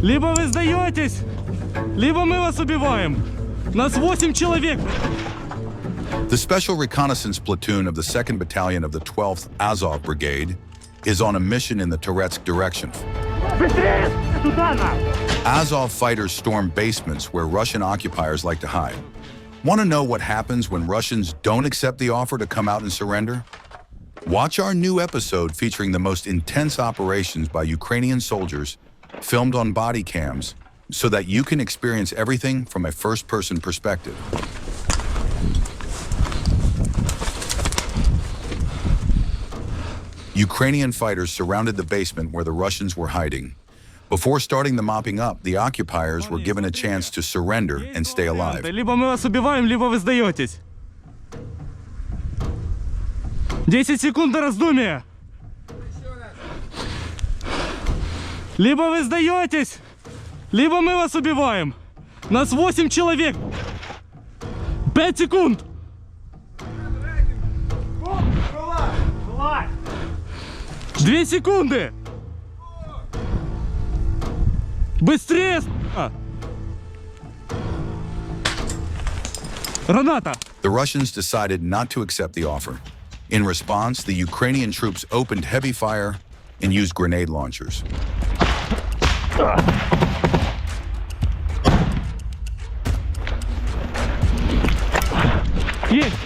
Либо вы сдаетесь, либо мы вас убиваем. Нас 8 человек. The Special Reconnaissance Platoon of the 2nd Battalion of the 12th Azov Brigade is on a mission in the Toretsk direction. Azov fighters storm basements where Russian occupiers like to hide. Want to know what happens when Russians don't accept the offer to come out and surrender? Watch our new episode featuring the most intense operations by Ukrainian soldiers filmed on body cams so that you can experience everything from a first-person perspective. Ukrainian fighters surrounded the basement where the Russians were hiding. Before starting the mopping up, the occupiers were given a chance to surrender and stay alive. Либо мы вас убиваем, либо вы сдаетесь. 10 секунд до раздумия. Либо вы сдаетесь, либо мы вас убиваем. Нас 8 человек. 5 секунд. 2 секунды. Быстрее, с***а! Граната! The Russians decided not to accept the offer. In response, the Ukrainian troops opened heavy fire and used grenade launchers. Есть!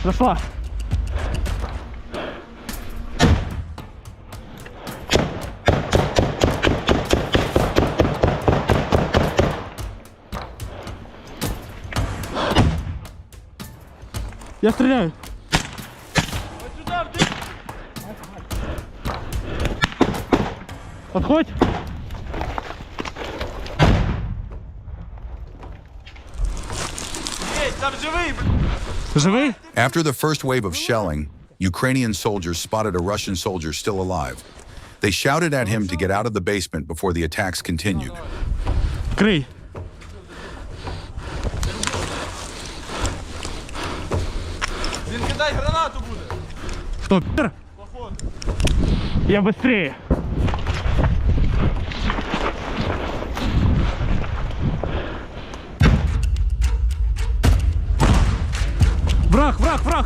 Зашла! Я стреляю. Подходь. Живый? After the first wave of shelling, Ukrainian soldiers spotted a Russian soldier still alive. They shouted at him to get out of the basement before the attacks continued. Крый. Кидай гранату буде. Кто? Я быстрее. Враг, враг, враг!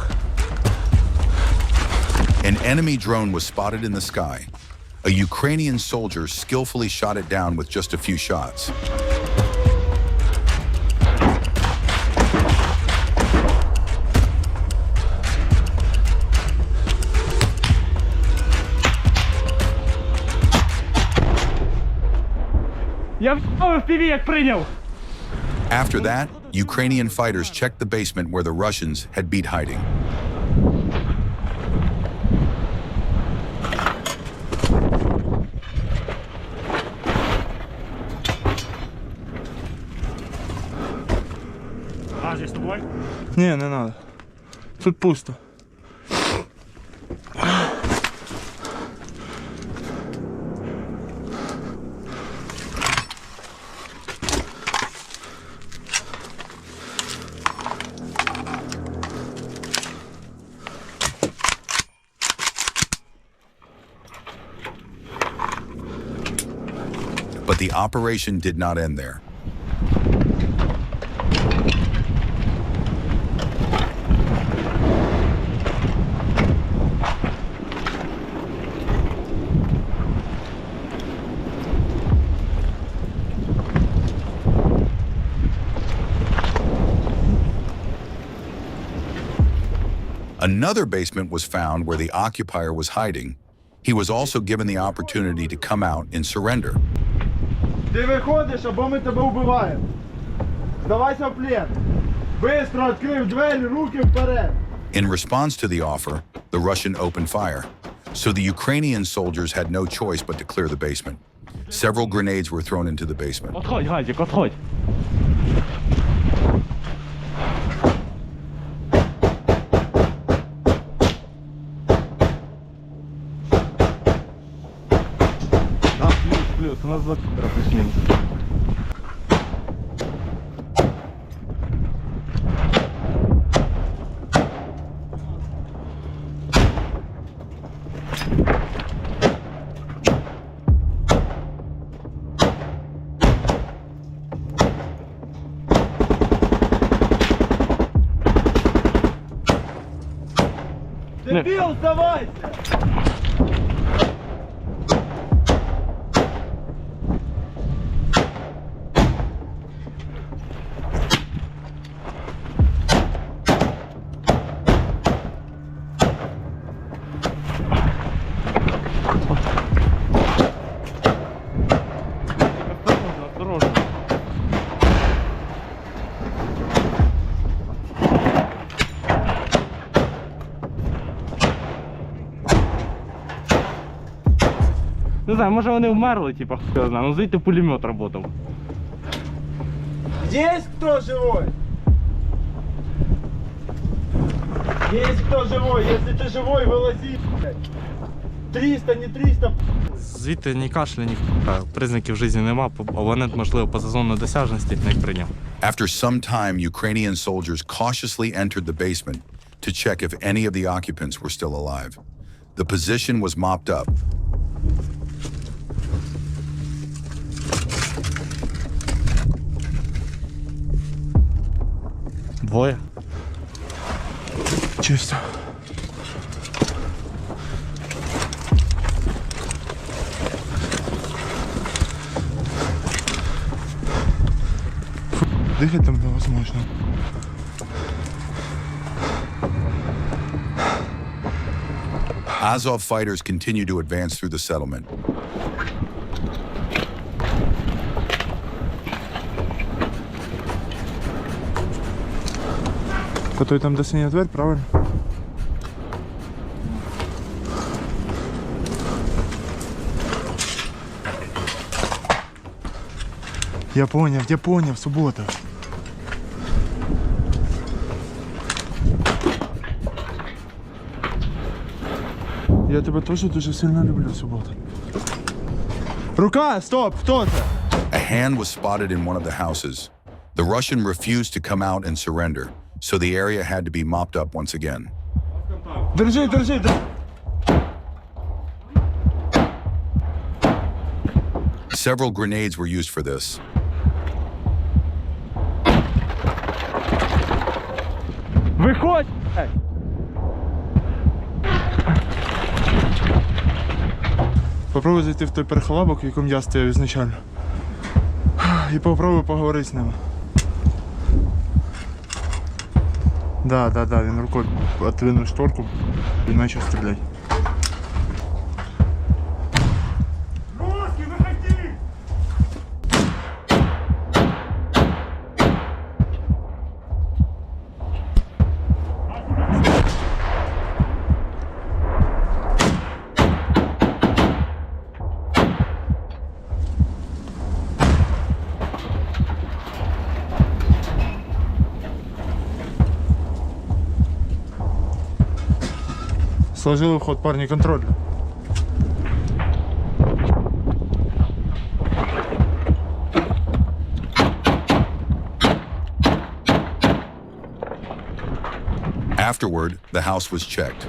An enemy drone was spotted in the sky. A Ukrainian soldier skillfully shot it down with just a few shots. Я в ПВ як прийняв. After that, Ukrainian fighters checked the basement where the Russians had beat hiding. А, здесь с тобой? Не, не надо. Тут пусто. But the operation did not end there. Another basement was found where the occupier was hiding. He was also given the opportunity to come out and surrender. Ти виходиш, або ми тебе вбиваємо. Здавайся в плен. Бистро відкрив двері, руки вперед. In response to the offer, the Russian opened fire. So the Ukrainian soldiers had no choice but to clear the basement. Several grenades were thrown into the basement. Отходь, Газик, отходь. Плюс, у нас закупера пришли. Дебіл, здавайся! Осторожно. Не знаю, може вони вмерли, типа, хуй знає, ну звідти пулемет работав. Есть кто живой? Есть кто живой? Если ты живой, вылази, блядь. 300, не 300. Звідти ні кашля, ні признаків життя нема, абонент, можливо, позазонної досяжності не прийняв. After some time, Ukrainian soldiers cautiously entered the basement to check if any of the occupants were still alive. The position was mopped up. Двоє. Чисто. Дыхать там невозможно. Azov fighters continue to advance through the settlement. Который там до синяя дверь, правильно? Я понял, суббота. Я тебе тоже дуже сильно люблю, суббота. Рука, стоп, кто это? A hand was spotted in one of the houses. The Russian refused to come out and surrender, so the area had to be mopped up once again. Держи. Several grenades were used for this. Виходь! Попробуй зайти в той перехолабок, в якому я стояв ізначально. І попробуй поговорити з ними. Да, він рукою відвинув шторку і почав стріляти. Русский, виходи! Сложил ход, парни, контроль. Afterward, the house was checked.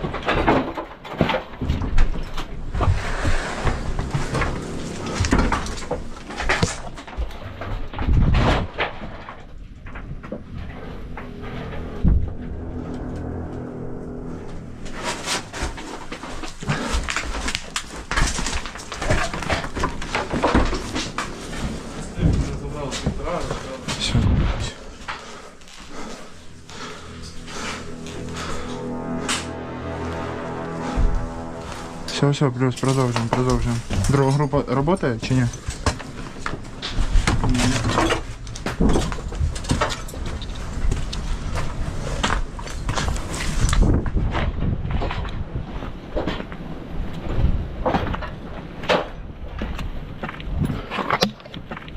Все, плюс, продовжуємо. Друга група працює чи ні?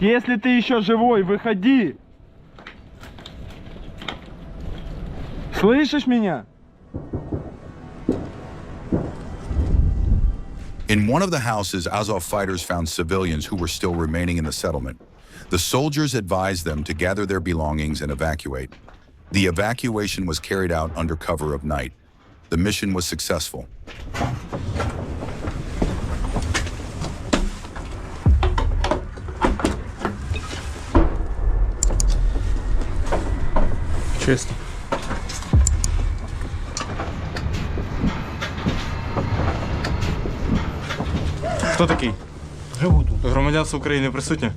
Если ты еще живой, выходи! Слышишь меня? In one of the houses, Azov fighters found civilians who were still remaining in the settlement. The soldiers advised them to gather their belongings and evacuate. The evacuation was carried out under cover of night. The mission was successful. Честно. Хто такий? Живу тут. Громадянство України присутнє?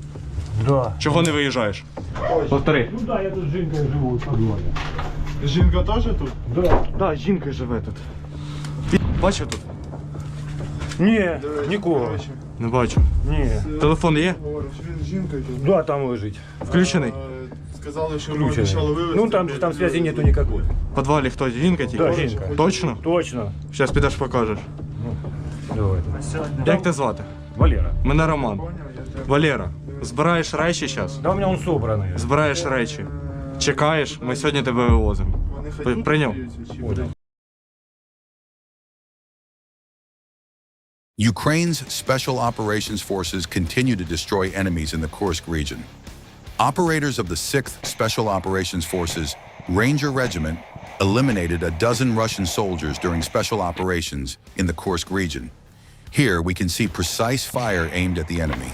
Да. Чого не виїжджаєш? Повтори. Ну да, я тут з жінкою живу в подвалі. Жінка теж тут? Да. Так, жінка живе тут. Бачив тут? Ні, нікого. Не бачу. Ні. Телефон є? Говориш, він з жінкою тут. Да, там лежить. Включений? Сказали, що ми Включений. обіцяли вивезти. Ну там связи нету никакой. В підвалі хто? Жінка тільки? Да, жінка. Точно? Точно. Зараз підеш покажеш. Давай. Як тебе звати? Валера. Мене Роман. Валера, збираєш речі зараз? Да у меня он собранный. Збираєш речі. Чекаєш, ми сьогодні тебе вивозимо. Вони хотіли Прийняв? Понял. Ukraine's Special Operations Forces continue to destroy enemies in the Kursk region. Operators of the 6th Special Operations Forces Ranger Regiment eliminated a dozen Russian soldiers during special operations in the Kursk region. Here we can see precise fire aimed at the enemy.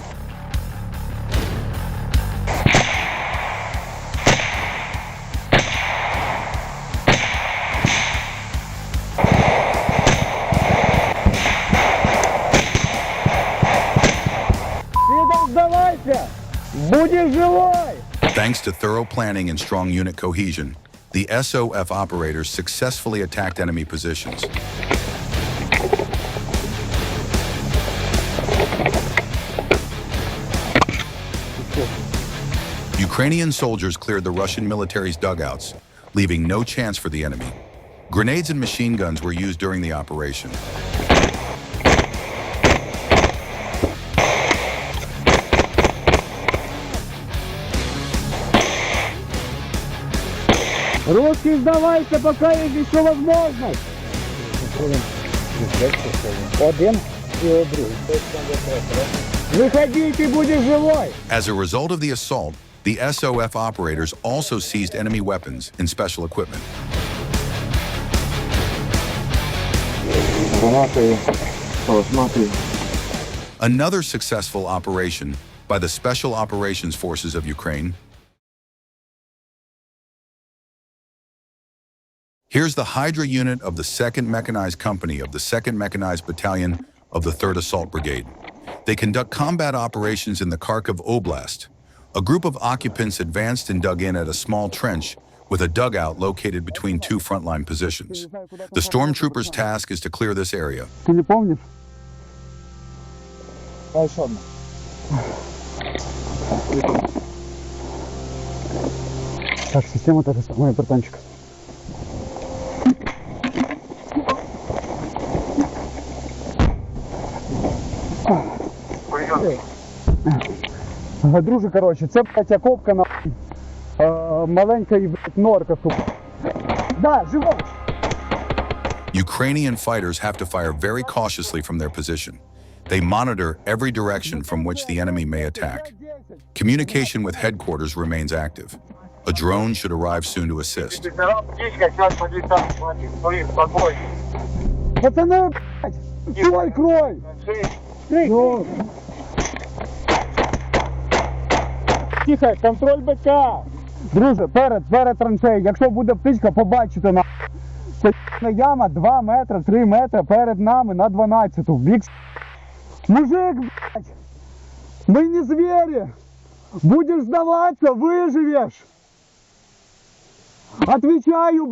Сдавайся! Будешь живой! Thanks to thorough planning and strong unit cohesion, the SOF operators successfully attacked enemy positions. Ukrainian soldiers cleared the Russian military's dugouts, leaving no chance for the enemy. Grenades and machine guns were used during the operation. Русский, сдавайся, пока есть еще возможность! Один и другой. Выходи, ты будешь живой! As a result of the assault, the SOF operators also seized enemy weapons and special equipment. Another successful operation by the Special Operations Forces of Ukraine. Here's the Hydra unit of the 2nd Mechanized Company of the 2nd Mechanized Battalion of the 3rd Assault Brigade. They conduct combat operations in the Kharkiv Oblast. A group of occupants advanced and dug in at a small trench with a dugout located between two frontline positions. The stormtroopers' task is to clear this area. Ты не помнишь? Так, система та же самая, братанчик. Друже, короче, це, блядь, окопка на маленька і, блядь, норка, сука. Да, живой! Ukrainian fighters have to fire very cautiously from their position. They monitor every direction from which the enemy may attack. Communication with headquarters remains active. A drone should arrive soon to assist. Пацаны, блядь, стой, крой! Ну. Тихо, контроль БК! Друже, перед траншеєю, якщо буде птичка, побачите на. Це яма 2 метри, 3 метри перед нами на 12-ту. Бік. Мужик, блядь! Мы не звери! Будешь сдаваться, выживешь! Отвечаю,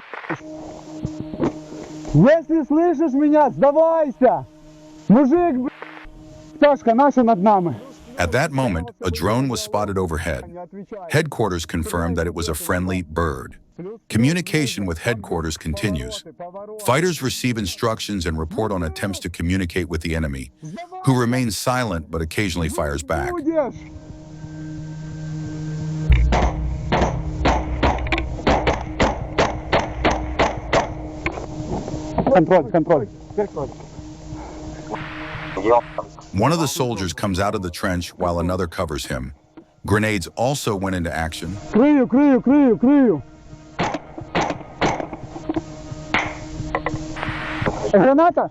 блядь! Если слышишь меня, сдавайся! Мужик, блядь! Пташка наша над нами. At that moment, a drone was spotted overhead. Headquarters confirmed that it was a friendly bird. Communication with headquarters continues. Fighters receive instructions and report on attempts to communicate with the enemy, who remains silent but occasionally fires back. Контроль. One of the soldiers comes out of the trench while another covers him. Grenades also went into action. Крию. Граната?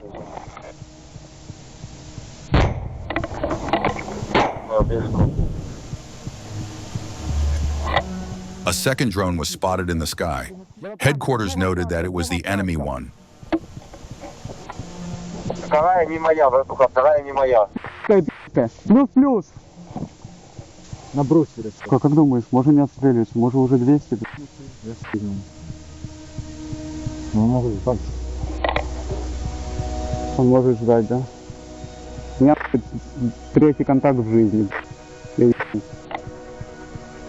A second drone was spotted in the sky. Headquarters noted that it was the enemy one. Вторая не моя, братуха, вторая не моя. Тихо, тихо. Плюс-плюс. На брустере. Как думаешь, может не отстреливаться? Может уже 200? Я скинул. Ну, могу так. Он может ждать, да? У меня третий контакт в жизни. Я ебал.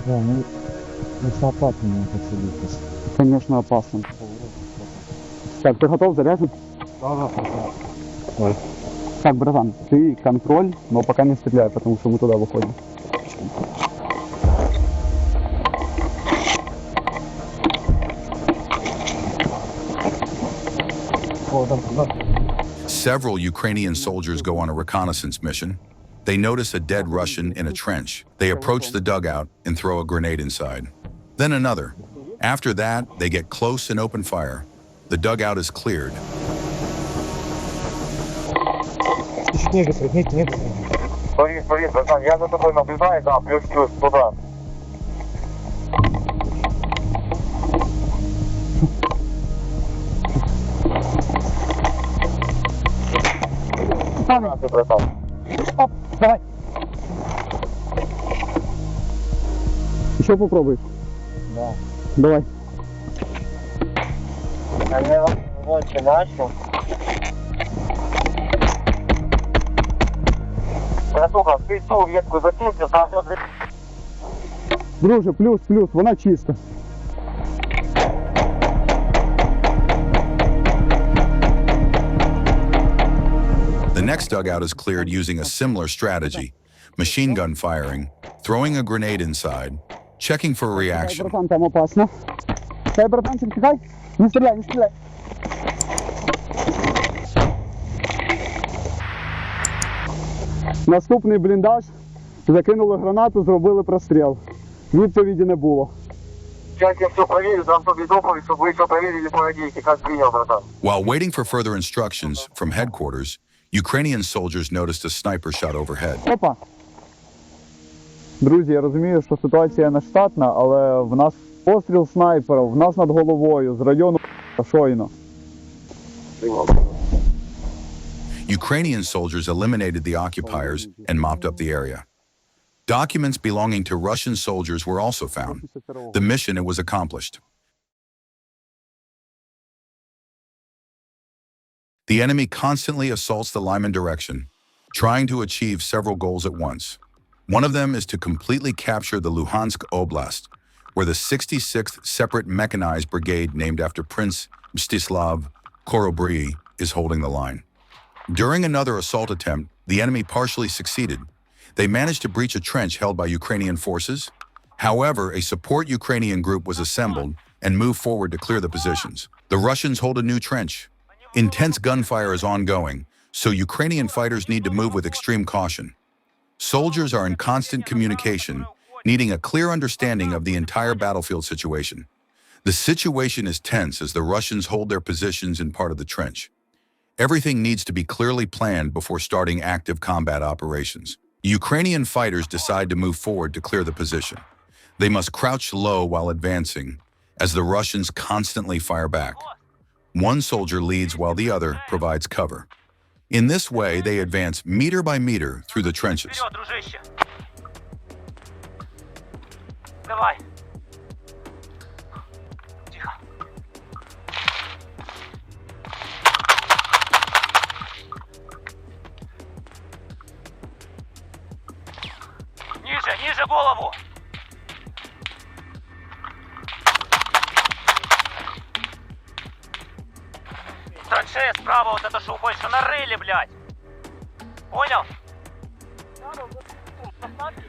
Да, ну, это опасно мне подсадить. Конечно, опасно. Так, ты готов заряжать? Да. Ой. Так, братан, ты контроль, но пока не стреляй, потому что мы туда выходим. О, да. Several Ukrainian soldiers go on a reconnaissance mission. They notice a dead Russian in a trench. They approach the dugout and throw a grenade inside. Then another. After that, they get close and open fire. The dugout is cleared. Привет, братан, я за тобой наблюдаю, да, плюс-плюс, туда. Братан. Оп, давай. Еще попробуй. Да. Давай. А я вот начал. Братуха, ты ту ветку закинься, сразу. Друже, плюс-плюс, вона чиста. The next dugout is cleared using a similar strategy. Machine gun firing, throwing a grenade inside, checking for a Дай, reaction. братан, там опасно. Дай, братанчик, тихай. Не стреляй, не стреляй. Наступний бліндаж. Закинули гранату, зробили простріл. Відповіді не було. Сейчас я все проверю, дам тобі доповідь, щоб ви все проверили по радійке, как принял, братан. While waiting for further instructions from headquarters, Ukrainian soldiers noticed a sniper shot overhead. Опа. Друзі, я розумію, що ситуація не штатна, але в нас постріл снайпера, в нас над головою, з району щойно. Ukrainian soldiers eliminated the occupiers and mopped up the area. Documents belonging to Russian soldiers were also found. The mission was accomplished. The enemy constantly assaults the Lyman direction, trying to achieve several goals at once. One of them is to completely capture the Luhansk Oblast, where the 66th Separate Mechanized Brigade named after Prince Mstislav Korobry is holding the line. During another assault attempt, the enemy partially succeeded. They managed to breach a trench held by Ukrainian forces. However, a support Ukrainian group was assembled and moved forward to clear the positions. The Russians hold a new trench. Intense gunfire is ongoing, so Ukrainian fighters need to move with extreme caution. Soldiers are in constant communication, needing a clear understanding of the entire battlefield situation. The situation is tense as the Russians hold their positions in part of the trench. Everything needs to be clearly planned before starting active combat operations. Ukrainian fighters decide to move forward to clear the position. They must crouch low while advancing, as the Russians constantly fire back. One soldier leads while the other provides cover. In this way, they advance meter by meter through the trenches. Вперед, дружище! Давай! Тихо! Ниже, ниже голову! Траншея справа, вот это что больше нарыли, блядь! Понял?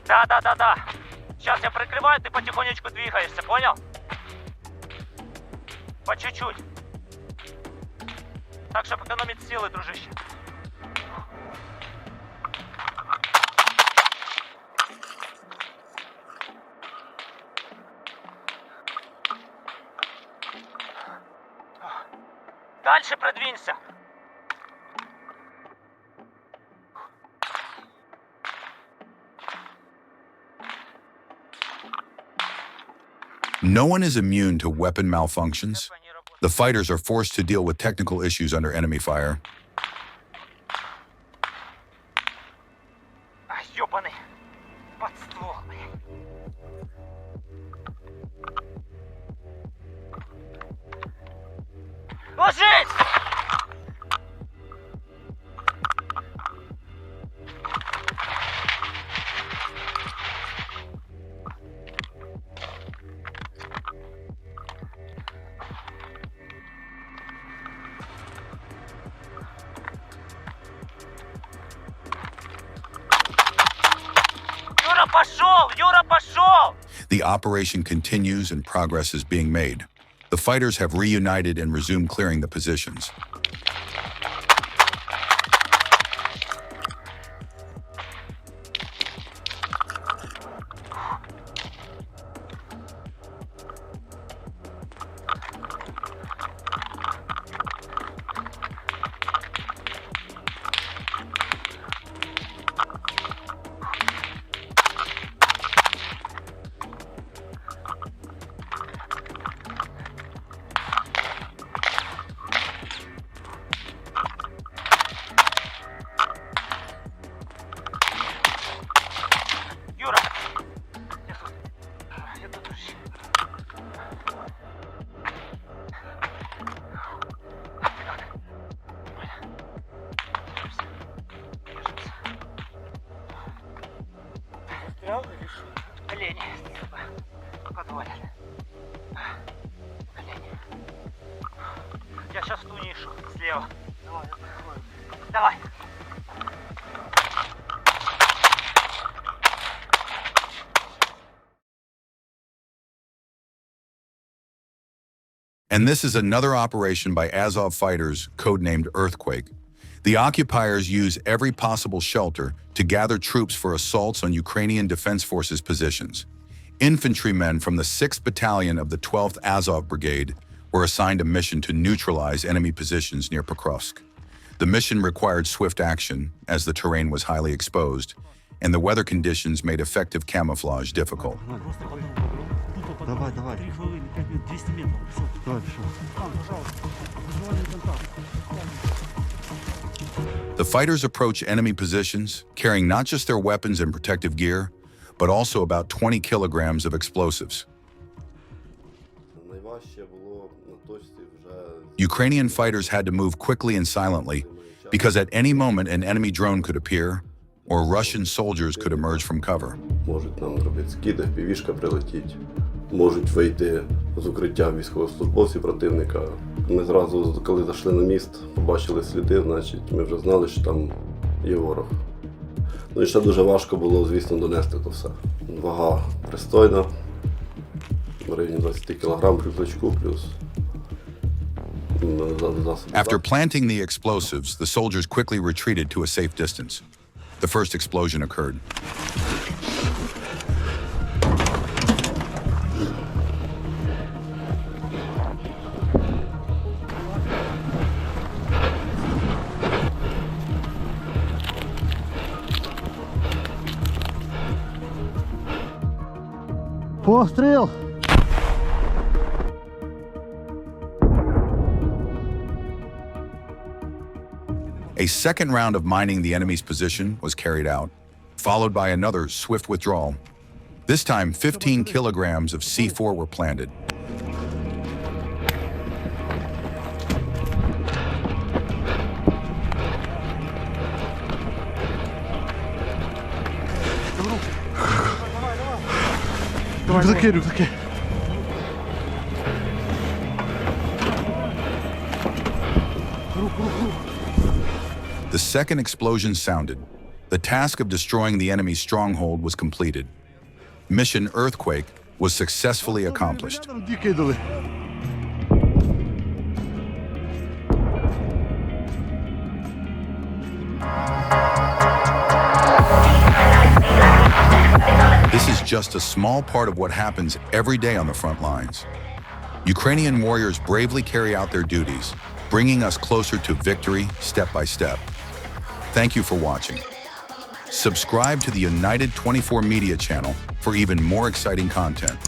Да. Сейчас я прикрываю, ты потихонечку двигаешься, понял? По чуть-чуть. Так, чтобы экономить силы, дружище. Дальше продвинься. No one is immune to weapon malfunctions. The fighters are forced to deal with technical issues under enemy fire. Под ствол, блядь. Ложись! Юра, пошел! Юра, пошел! The operation continues and progress is being made. The fighters have reunited and resumed clearing the positions. Юра! Я тут уже. Олени. Подвалят. Олени. Я сейчас в ту нишу слева. Давай, я прикрою. Давай. And this is another operation by Azov fighters, codenamed Earthquake. The occupiers use every possible shelter to gather troops for assaults on Ukrainian Defense Forces positions. Infantrymen from the 6th Battalion of the 12th Azov Brigade were assigned a mission to neutralize enemy positions near Kursk. The mission required swift action, as the terrain was highly exposed, and the weather conditions made effective camouflage difficult. Давай, давай. 3 хвилини, 5 минут, 200 метрів. Все. Давай, пішов. Там, пожалуйста. Визуальний контакт. The fighters approach enemy positions, carrying not just their weapons and protective gear, but also about 20 kilograms of explosives. Найважче було на точці вже Ukrainian fighters had to move quickly and silently, because at any moment an enemy drone could appear, or Russian soldiers could emerge from cover. можуть нам зробити скиди, півішка прилетіть, можуть вийти з укриття військовослужбовці противника. Ми зразу, коли зайшли на міст, побачили сліди, значить ми вже знали, що там є ворог. Ну і ще дуже важко було, звісно, донести то все. Вага пристойна, в районі 20 кг рюкзачку плюс засоби. After planting the explosives, the soldiers quickly retreated to a safe distance. The first explosion occurred. Постріл! A second round of mining the enemy's position was carried out, followed by another swift withdrawal. This time, 15 kilograms of C4 were planted. Рюкзаки, рюкзаки. The second explosion sounded. The task of destroying the enemy's stronghold was completed. Mission Earthquake was successfully accomplished. Ді кидали. This is just a small part of what happens every day on the front lines. Ukrainian warriors bravely carry out their duties, bringing us closer to victory step by step. Thank you for watching. Subscribe to the United 24 Media channel for even more exciting content.